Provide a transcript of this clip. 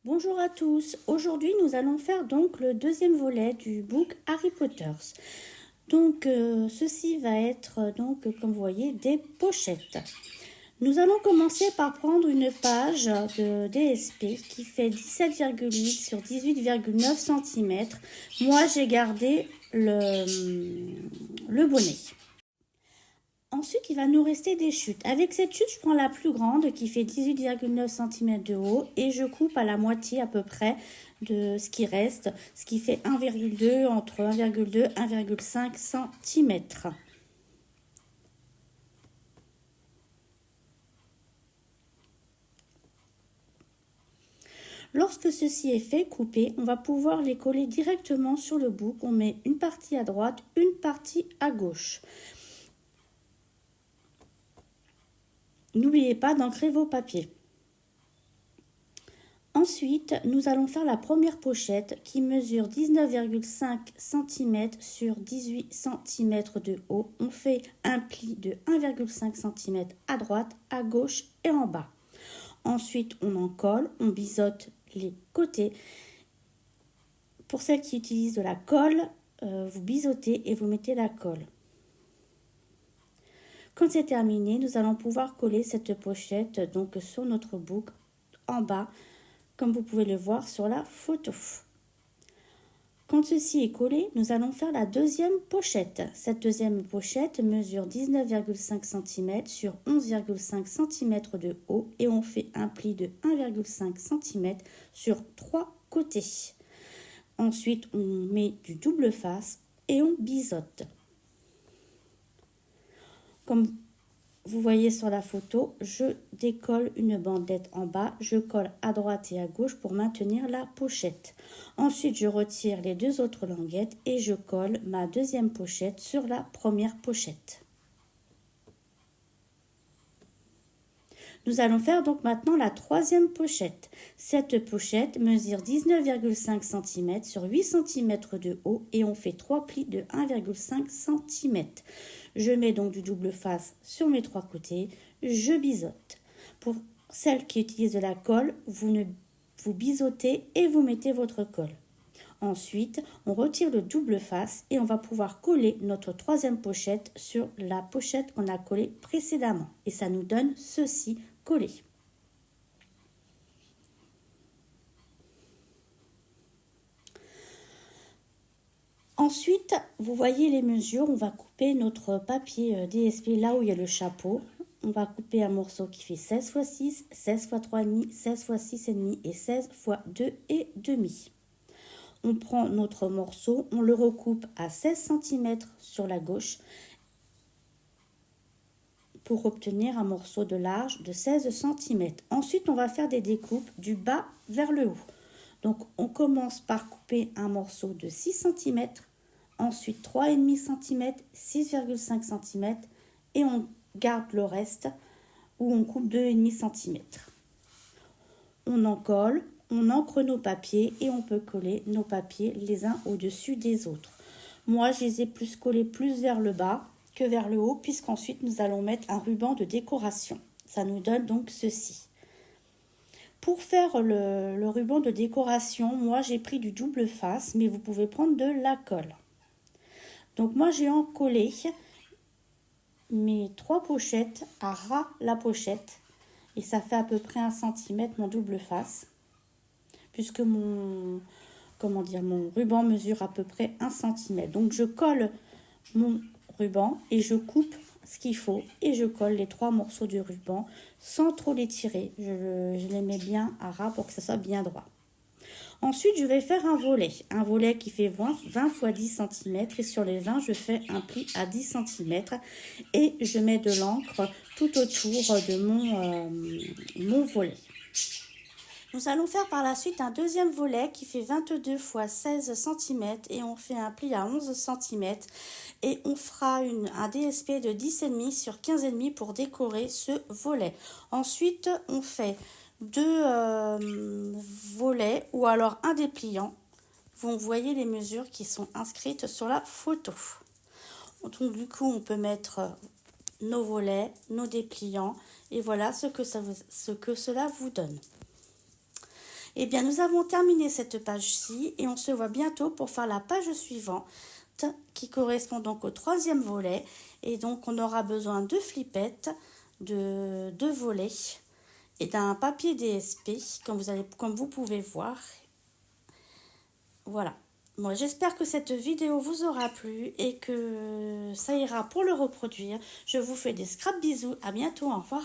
Bonjour à tous, aujourd'hui nous allons faire donc le deuxième volet du book Harry Potter. Ceci va être comme vous voyez des pochettes. Nous allons commencer par prendre une page de DSP qui fait 17,8 sur 18,9 cm. Moi j'ai gardé le bonnet. Ensuite, il va nous rester des chutes. Avec cette chute, je prends la plus grande qui fait 18,9 cm de haut et je coupe à la moitié à peu près de ce qui reste, ce qui fait 1,2 entre 1,2 et 1,5 cm. Lorsque ceci est fait, coupé, on va pouvoir les coller directement sur le book. On met une partie à droite, une partie à gauche. N'oubliez pas d'ancrer vos papiers. Ensuite, nous allons faire la première pochette qui mesure 19,5 cm sur 18 cm de haut. On fait un pli de 1,5 cm à droite, à gauche et en bas. Ensuite, on en colle, on biseaute les côtés. Pour celles qui utilisent de la colle, vous biseautez et vous mettez la colle. Quand c'est terminé, nous allons pouvoir coller cette pochette donc sur notre book en bas, comme vous pouvez le voir sur la photo. Quand ceci est collé, nous allons faire la deuxième pochette. Cette deuxième pochette mesure 19,5 cm sur 11,5 cm de haut et on fait un pli de 1,5 cm sur 3 côtés. Ensuite, on met du double face et on biseaute. Comme vous voyez sur la photo, je décolle une bandette en bas, je colle à droite et à gauche pour maintenir la pochette. Ensuite, je retire les deux autres languettes et je colle ma deuxième pochette sur la première pochette. Nous allons faire donc maintenant la troisième pochette. Cette pochette mesure 19,5 cm sur 8 cm de haut et on fait 3 plis de 1,5 cm. Je mets donc du double face sur mes trois côtés, je biseaute. Pour celles qui utilisent de la colle, vous biseautez et vous mettez votre colle. Ensuite, on retire le double face et on va pouvoir coller notre troisième pochette sur la pochette qu'on a collée précédemment. Et ça nous donne ceci collé. Ensuite, vous voyez les mesures, on va couper notre papier DSP là où il y a le chapeau. On va couper un morceau qui fait 16 x 6, 16 x 3,5, 16 x 6,5 et 16 x 2 et demi. On prend notre morceau, on le recoupe à 16 cm sur la gauche pour obtenir un morceau de large de 16 cm. Ensuite, on va faire des découpes du bas vers le haut. Donc, on commence par couper un morceau de 6 cm, ensuite 3,5 cm, 6,5 cm et on garde le reste où on coupe 2,5 cm. On en colle, on encre nos papiers et on peut coller nos papiers les uns au-dessus des autres. Moi, je les ai plus collés plus vers le bas que vers le haut, puisqu'ensuite nous allons mettre un ruban de décoration. Ça nous donne donc ceci. Pour faire le ruban de décoration, moi j'ai pris du double face, mais vous pouvez prendre de la colle. Donc moi j'ai encollé mes trois pochettes à ras la pochette, et ça fait à peu près 1 cm mon double face, puisque mon ruban mesure à peu près 1 cm. Donc je colle mon ruban et je coupe ce qu'il faut et je colle les trois morceaux du ruban sans trop les tirer. Je les mets bien à ras pour que ça soit bien droit. Ensuite, je vais faire un volet qui fait 20 x 10 cm et sur les 20, je fais un pli à 10 cm et je mets de l'encre tout autour de mon volet. Nous allons faire par la suite un deuxième volet qui fait 22 x 16 cm et on fait un pli à 11 cm et on fera un DSP de 10,5 sur 15,5 pour décorer ce volet. Ensuite, on fait deux volets ou alors un dépliant. Vous voyez les mesures qui sont inscrites sur la photo. Donc du coup, on peut mettre nos volets, nos dépliants et voilà ce que cela vous donne. Eh bien, nous avons terminé cette page-ci et on se voit bientôt pour faire la page suivante qui correspond donc au troisième volet. Et donc, on aura besoin de flippettes, de deux volets et d'un papier DSP, comme vous pouvez voir. Voilà. Moi, j'espère que cette vidéo vous aura plu et que ça ira pour le reproduire. Je vous fais des scrap bisous. À bientôt. Au revoir.